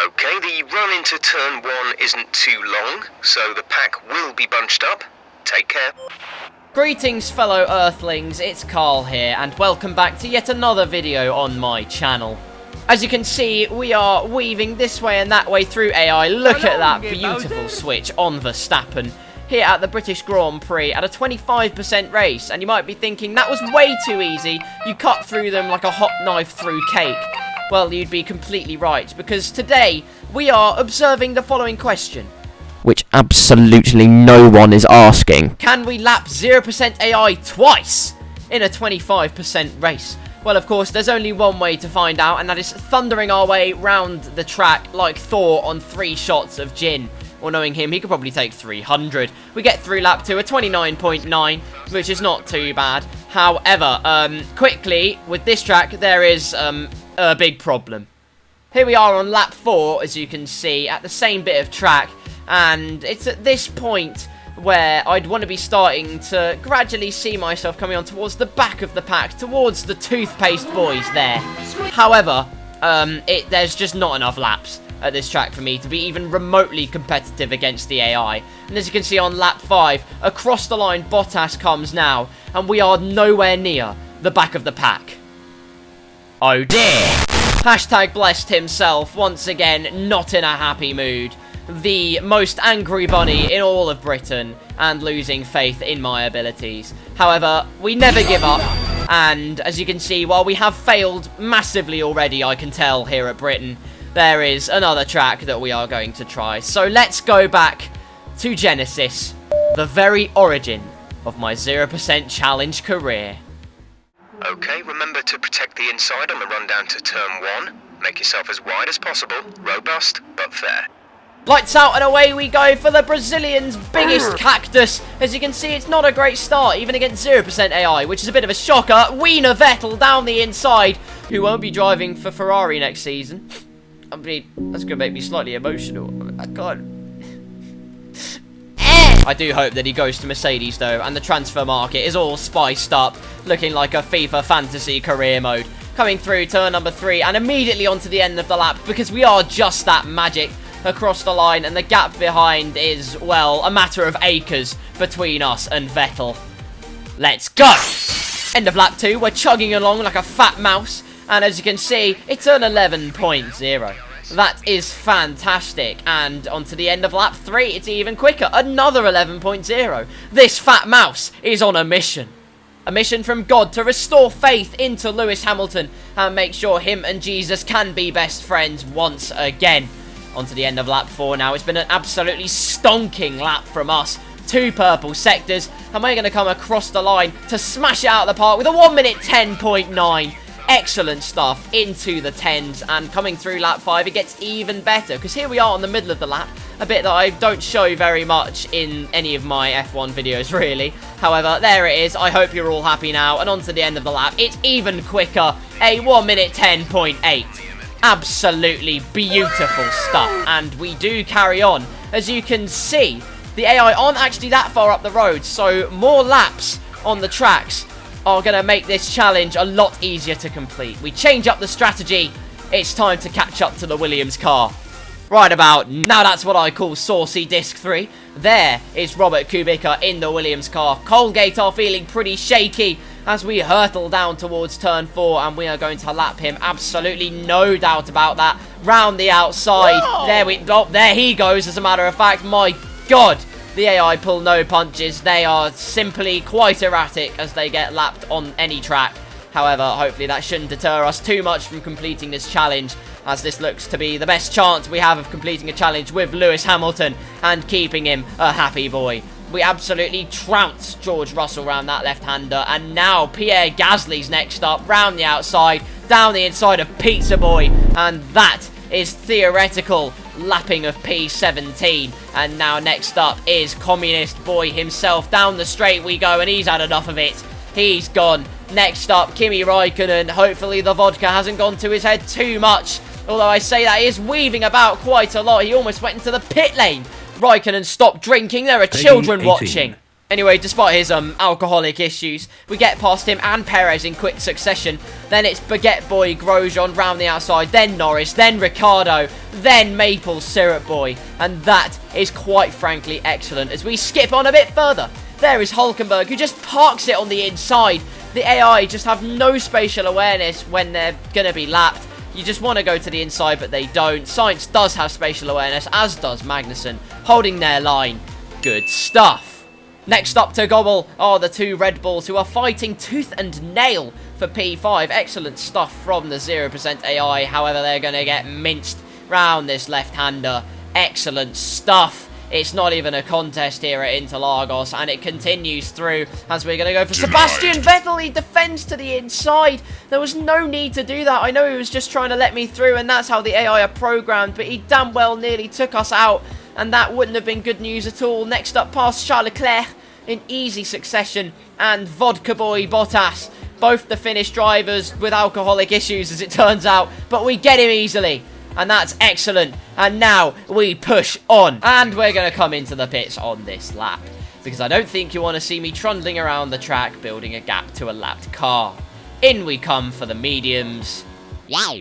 Okay, the run into turn 1 isn't too long, so the pack will be bunched up. Take care. Greetings fellow Earthlings, it's Karl here, and welcome back to yet another video on my channel. As you can see, we are weaving this way and that way through AI. Look at that beautiful switch on Verstappen here at the British Grand Prix at a 25% race. And you might be thinking, that was way too easy. You cut through them like a hot knife through cake. Well, you'd be completely right, because today we are observing the following question. Which absolutely no one is asking. Can we lap 0% AI twice in a 25% race? Well, of course, there's only one way to find out, and that is thundering our way round the track like Thor on 3 shots of gin. Or knowing him, he could probably take 300. We get through lap 2 at 29.9, which is not too bad. However, quickly, with this track, there is a big problem. Here we are on lap 4, as you can see, at the same bit of track. And it's at this point where I'd want to be starting to gradually see myself coming on towards the back of the pack, towards the toothpaste boys there. However, there's just not enough laps at this track for me to be even remotely competitive against the AI. And as you can see on lap 5, across the line Bottas comes now, and we are nowhere near the back of the pack. Oh dear! Hashtag blessed himself, once again, not in a happy mood. The most angry bunny in all of Britain, and losing faith in my abilities. However, we never give up, and as you can see, while we have failed massively already, I can tell, here at Britain, there is another track that we are going to try. So let's go back to Genesis, the very origin of my 0% challenge career. Okay, remember to protect the inside on the run down to turn 1. Make yourself as wide as possible, robust, but fair. Lights out and away we go for the Brazilian's biggest cactus. As you can see, it's not a great start, even against 0% AI, which is a bit of a shocker. Wiener Vettel down the inside, who won't be driving for Ferrari next season. I mean, that's going to make me slightly emotional. I can't. I do hope that he goes to Mercedes, though, and the transfer market is all spiced up, looking like a FIFA fantasy career mode. Coming through turn number 3, and immediately onto the end of the lap, because we are just that magic. Across the line, and the gap behind is, well, a matter of acres between us and Vettel. Let's go! End of lap 2, we're chugging along like a fat mouse, and as you can see, it's an 11.0. That is fantastic, and onto the end of lap 3, it's even quicker, another 11.0. This fat mouse is on a mission. A mission from God to restore faith into Lewis Hamilton, and make sure him and Jesus can be best friends once again. Onto the end of lap 4 now. It's been an absolutely stonking lap from us. 2 purple sectors, and we're going to come across the line to smash it out of the park with a 1 minute 10.9. Excellent stuff into the 10s, and coming through lap 5 it gets even better, because here we are on the middle of the lap, a bit that I don't show very much in any of my F1 videos really. However, there it is. I hope you're all happy now, and onto the end of the lap it's even quicker, a 1 minute 10.8. Absolutely beautiful stuff, and we do carry on. As you can see, the AI aren't actually that far up the road, so more laps on the tracks are going to make this challenge a lot easier to complete. We change up the strategy. It's time to catch up to the Williams car. Right about now, that's what I call saucy disc 3. There is Robert Kubica in the Williams car. Colgate are feeling pretty shaky as we hurtle down towards turn 4, and we are going to lap him. Absolutely no doubt about that. Round the outside. No. There he goes, as a matter of fact. My God, the AI pull no punches. They are simply quite erratic as they get lapped on any track. However, hopefully that shouldn't deter us too much from completing this challenge, as this looks to be the best chance we have of completing a challenge with Lewis Hamilton and keeping him a happy boy. We absolutely trounced George Russell around that left-hander, and now Pierre Gasly's next up, round the outside, down the inside of Pizza Boy, and that is theoretical lapping of P17. And now next up is Communist Boy himself. Down the straight we go, and he's had enough of it. He's gone. Next up, Kimi Raikkonen. Hopefully the vodka hasn't gone to his head too much, although I say that he is weaving about quite a lot. He almost went into the pit lane. Raikkonen, stop drinking. There are children watching. Anyway, despite his alcoholic issues, we get past him and Perez in quick succession. Then it's Baguette Boy, Grosjean round the outside, then Norris, then Ricciardo, then Maple Syrup Boy. And that is quite frankly excellent. As we skip on a bit further, there is Hulkenberg, who just parks it on the inside. The AI just have no spatial awareness when they're going to be lapped. You just want to go to the inside, but they don't. Sainz does have spatial awareness, as does Magnussen, holding their line. Good stuff. Next up to gobble are the two Red Bulls, who are fighting tooth and nail for P5. Excellent stuff from the 0% AI. However, they're going to get minced round this left-hander. Excellent stuff. It's not even a contest here at Interlagos, and it continues through as we're going to go for Sebastian Vettel. He defends to the inside. There was no need to do that. I know he was just trying to let me through, and that's how the AI are programmed, but he damn well nearly took us out, and that wouldn't have been good news at all. Next up past Charles Leclerc in easy succession, and Vodka Boy Bottas. Both the Finnish drivers with alcoholic issues, as it turns out, but we get him easily. And that's excellent. And now we push on. And we're going to come into the pits on this lap, because I don't think you want to see me trundling around the track building a gap to a lapped car. In we come for the mediums. Wow.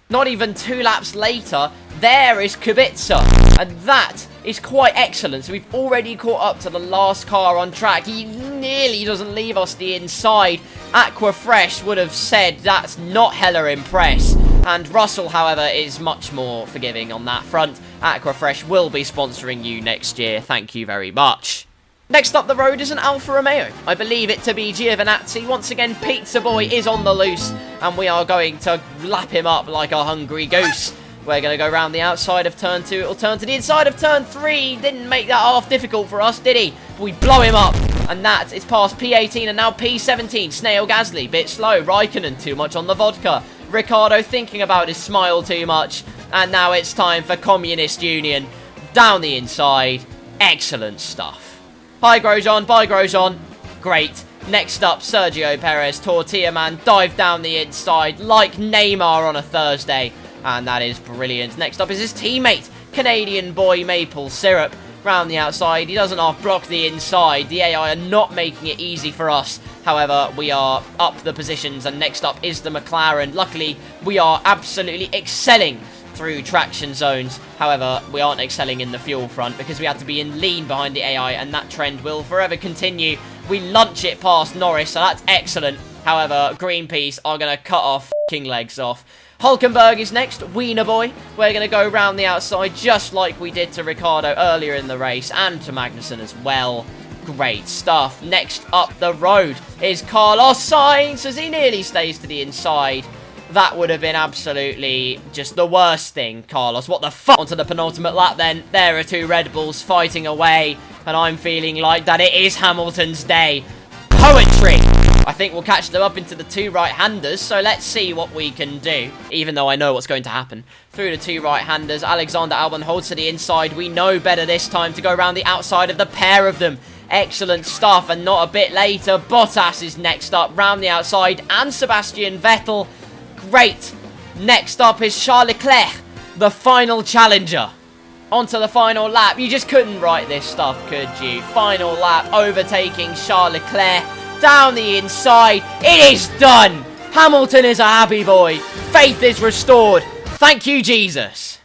Not even 2 laps later, there is Kubica. And that is quite excellent. So we've already caught up to the last car on track. He nearly doesn't leave us the inside. Aquafresh would have said that's not hella impress. And Russell, however, is much more forgiving on that front. Aquafresh will be sponsoring you next year. Thank you very much. Next up the road is an Alfa Romeo. I believe it to be Giovinazzi. Once again, Pizza Boy is on the loose, and we are going to lap him up like a hungry goose. We're going to go around the outside of turn 2. It'll turn to the inside of turn 3. Didn't make that half difficult for us, did he? But we blow him up. And that is past P18 and now P17. Snail Gasly, bit slow. Raikkonen, too much on the vodka. Ricciardo thinking about his smile too much. And now it's time for Communist Union. Down the inside. Excellent stuff. Hi Grosjean, bye Grosjean. Great. Next up, Sergio Perez, Tortilla Man, dive down the inside like Neymar on a Thursday. And that is brilliant. Next up is his teammate, Canadian boy Maple Syrup. Round the outside, he doesn't half-block the inside. The AI are not making it easy for us. However, we are up the positions, and next up is the McLaren. Luckily, we are absolutely excelling through traction zones. However, we aren't excelling in the fuel front because we had to be in lean behind the AI, and that trend will forever continue. We lunch it past Norris, so that's excellent. However, Greenpeace are going to cut our f***ing legs off. Hulkenberg is next, Wiener Boy. We're going to go round the outside just like we did to Ricciardo earlier in the race, and to Magnussen as well. Great stuff. Next up the road is Carlos Sainz, as he nearly stays to the inside. That would have been absolutely just the worst thing, Carlos. What the fuck? Onto the penultimate lap then. There are 2 Red Bulls fighting away, and I'm feeling like that it is Hamilton's day. Poetry! I think we'll catch them up into the 2 right-handers, so let's see what we can do. Even though I know what's going to happen. Through the 2 right-handers, Alexander Albon holds to the inside. We know better this time to go around the outside of the pair of them. Excellent stuff, and not a bit later, Bottas is next up, round the outside, and Sebastian Vettel. Great. Next up is Charles Leclerc, the final challenger. Onto the final lap. You just couldn't write this stuff, could you? Final lap, overtaking Charles Leclerc. Down the inside. It is done. Hamilton is a happy boy. Faith is restored. Thank you, Jesus.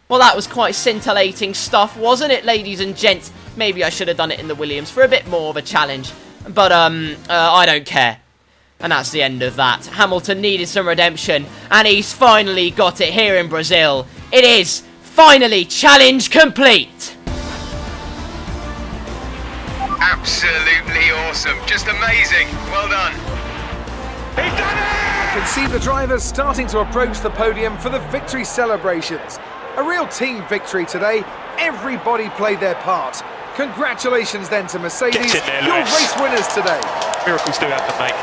Well, that was quite scintillating stuff, wasn't it, ladies and gents? Maybe I should have done it in the Williams for a bit more of a challenge. But, I don't care. And that's the end of that. Hamilton needed some redemption, and he's finally got it here in Brazil. It is finally challenge complete. Absolutely awesome. Just amazing. Well done. He's done it! I can see the drivers starting to approach the podium for the victory celebrations. A real team victory today. Everybody played their part. Congratulations then to Mercedes, your race winners today. Miracles do happen, mate.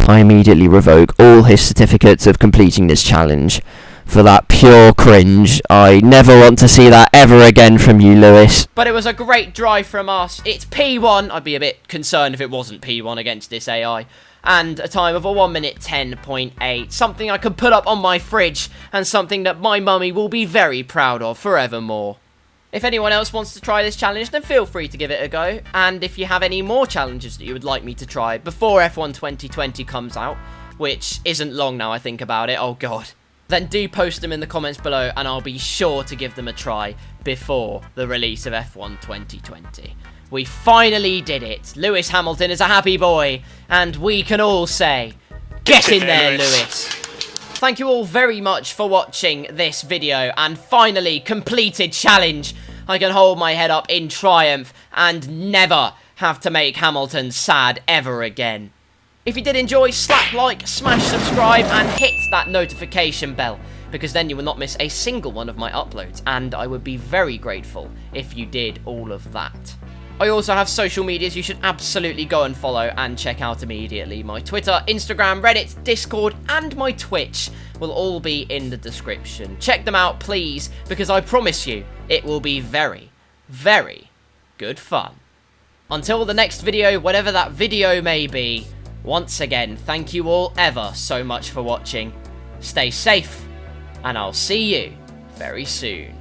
I immediately revoke all his certificates of completing this challenge. For that pure cringe. I never want to see that ever again from you, Lewis. But it was a great drive from us. It's P1. I'd be a bit concerned if it wasn't P1 against this AI. And a time of a 1 minute 10.8. Something I could put up on my fridge, and something that my mummy will be very proud of forevermore. If anyone else wants to try this challenge, then feel free to give it a go. And if you have any more challenges that you would like me to try before F1 2020 comes out, which isn't long now I think about it, oh god, then do post them in the comments below and I'll be sure to give them a try before the release of F1 2020. We finally did it. Lewis Hamilton is a happy boy, and we can all say, get in there, Lewis. Thank you all very much for watching this video and finally completed challenge. I can hold my head up in triumph and never have to make Hamilton sad ever again. If you did enjoy, slap like, smash subscribe and hit that notification bell, because then you will not miss a single one of my uploads, and I would be very grateful if you did all of that. I also have social medias you should absolutely go and follow and check out immediately. My Twitter, Instagram, Reddit, Discord, and my Twitch will all be in the description. Check them out, please, because I promise you, it will be very, very good fun. Until the next video, whatever that video may be, once again, thank you all ever so much for watching. Stay safe, and I'll see you very soon.